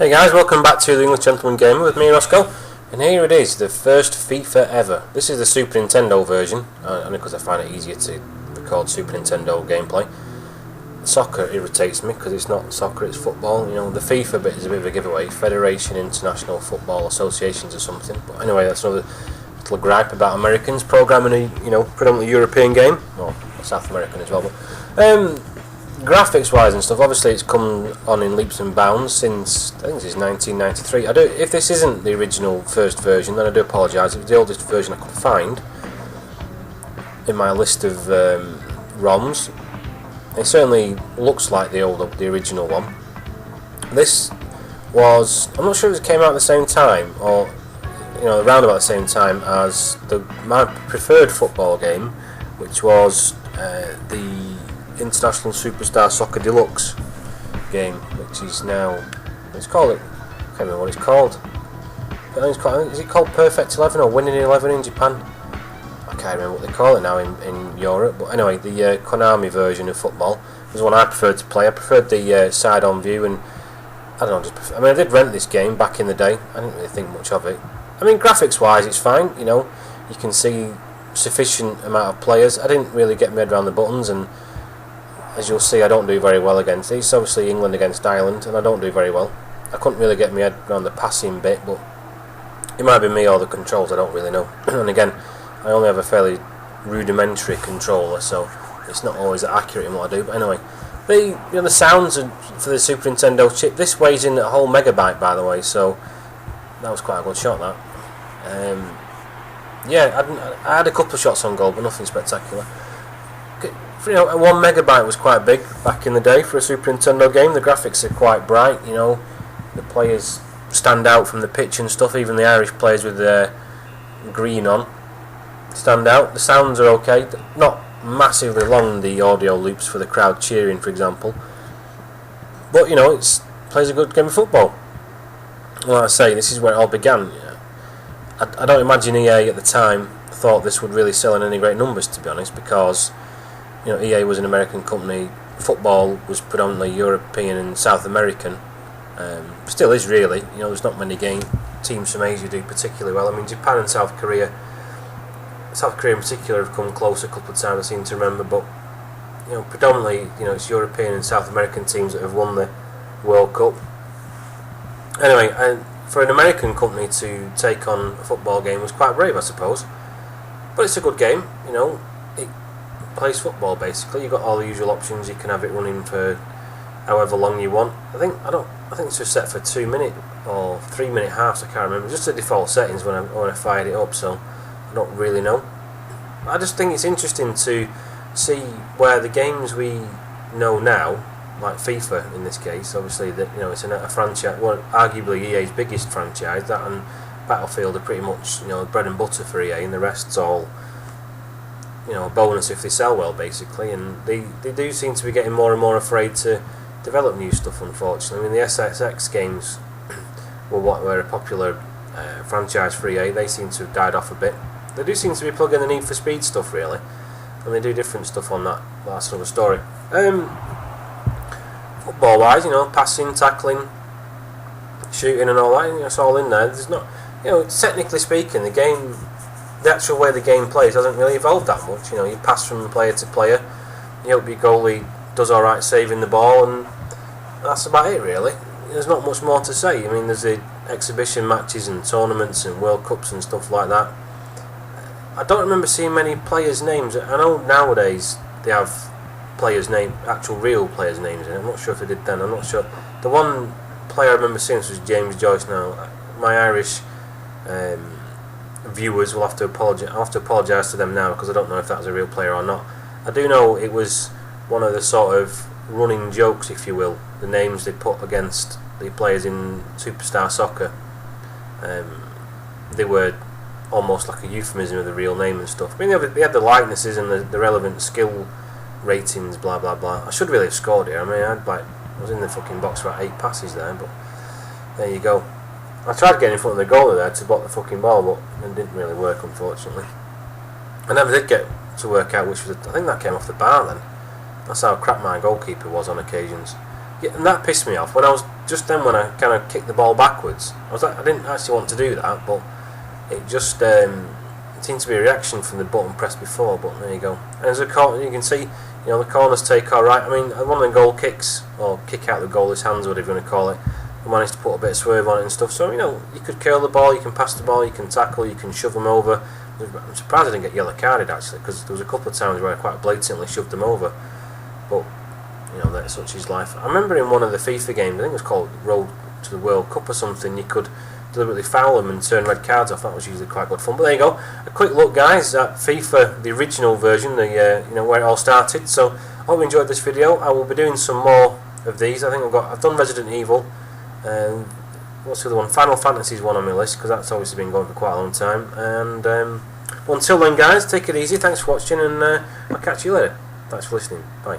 Hey guys, welcome back to the English Gentleman Gamer with me, Roscoe, and here it is, the first FIFA ever. This is the Super Nintendo version, only because I find it easier to record Super Nintendo gameplay. Soccer irritates me because it's not soccer, it's football. You know, the FIFA bit is a bit of a giveaway, Federation International Football Associations or something. But anyway, that's another little gripe about Americans programming a predominantly European game, or South American as well. But graphics wise and stuff, obviously it's come on in leaps and bounds since, I think this is 1993. If this isn't the original first version, then I do apologise. It was the oldest version I could find in my list of ROMs. It certainly looks like the original one. This was, I'm not sure if it came out at the same time, or around about the same time as my preferred football game, which was the International Superstar Soccer Deluxe game, which is now, it's called, I can't remember what it's called. Is it called Perfect 11 or Winning 11 in Japan? I can't remember what they call it now in Europe. But anyway, the Konami version of football was the one I preferred to play. I preferred the side-on view, and I don't know, I did rent this game back in the day. I didn't really think much of it. Graphics-wise, it's fine. You can see sufficient amount of players. I didn't really get my head around the buttons, and as you'll see, I don't do very well against these. Obviously England against Ireland, and I don't do very well. I couldn't really get my head around the passing bit, but it might be me or the controls, I don't really know. And again, I only have a fairly rudimentary controller, so it's not always accurate in what I do. But anyway, the sounds for the Super Nintendo chip, this weighs in a whole megabyte, by the way, so that was quite a good shot, that. Yeah, I had a couple of shots on goal, but nothing spectacular. 1 megabyte was quite big back in the day for a Super Nintendo game. The graphics are quite bright, the players stand out from the pitch and stuff. Even the Irish players with their green on stand out. The sounds are okay, not massively long, the audio loops for the crowd cheering, for example, but it plays a good game of football. Like I say, this is where it all began. I don't imagine EA at the time thought this would really sell in any great numbers, to be honest, because EA was an American company. Football was predominantly European and South American. Still is, really. There's not many teams from Asia do particularly well. Japan and South Korea in particular have come close a couple of times, I seem to remember, but predominantly it's European and South American teams that have won the World Cup. Anyway, for an American company to take on a football game was quite brave, I suppose. But it's a good game. It plays football basically. You've got all the usual options. You can have it running for however long you want. I think it's just set for 2 minute or 3 minute halves. I can't remember. Just the default settings when I fired it up. So I don't really know. I just think it's interesting to see where the games we know now, like FIFA in this case, obviously that it's a franchise, well, arguably EA's biggest franchise. That and Battlefield are pretty much bread and butter for EA, and the rest's all a bonus if they sell well, basically. And they do seem to be getting more and more afraid to develop new stuff, unfortunately. The SSX games were a popular franchise for EA. They seem to have died off a bit. They do seem to be plugging the Need for Speed stuff, really, and they do different stuff on that. That's another story. Football wise, passing, tackling, shooting and all that, it's all in there. There's not, technically speaking, the actual way the game plays hasn't really evolved that much. You pass from player to player, you hope your goalie does alright saving the ball, and that's about it, really. There's not much more to say. There's the exhibition matches and tournaments and World Cups and stuff like that. I don't remember seeing many players' names. I know nowadays they have actual real players' names in it. I'm not sure if they did then. I'm not sure. The one player I remember seeing was James Joyce. Now, my Irish viewers will have to apologise. I'll have to apologise to them now because I don't know if that was a real player or not. I do know it was one of the sort of running jokes, if you will, the names they put against the players in Superstar Soccer. They were almost like a euphemism of the real name and stuff. They had the likenesses and the relevant skill ratings, blah blah blah. I should really have scored here. I was in the fucking box for 8 passes there, but there you go. I tried getting in front of the goalie there to block the fucking ball, but it didn't really work, unfortunately. I never did get to work out which was. I think that came off the bar then. That's how crap my goalkeeper was on occasions. Yeah, and that pissed me off when I was when I kind of kicked the ball backwards. I was like, I didn't actually want to do that, but it just seemed to be a reaction from the button pressed before. But there you go. And as a corner, you can see, the corners take all right. I mean, one of the goal kicks or kick out the goalie's hands, whatever you want to call it, I managed to put a bit of swerve on it and stuff. So you could curl the ball, you can pass the ball, you can tackle, you can shove them over. I'm surprised I didn't get yellow carded actually, because there was a couple of times where I quite blatantly shoved them over. But that's such is life. I remember in one of the FIFA games, I think it was called Road to the World Cup or something, you could deliberately foul them and turn red cards off. That was usually quite good fun. But there you go, a quick look, guys, at FIFA, the original version, the where it all started. So I hope you enjoyed this video. I will be doing some more of these. I think I've done Resident Evil. What's the other one? Final Fantasy's one on my list, because that's obviously been going for quite a long time. And well, until then, guys, take it easy. Thanks for watching, and I'll catch you later. Thanks for listening. Bye.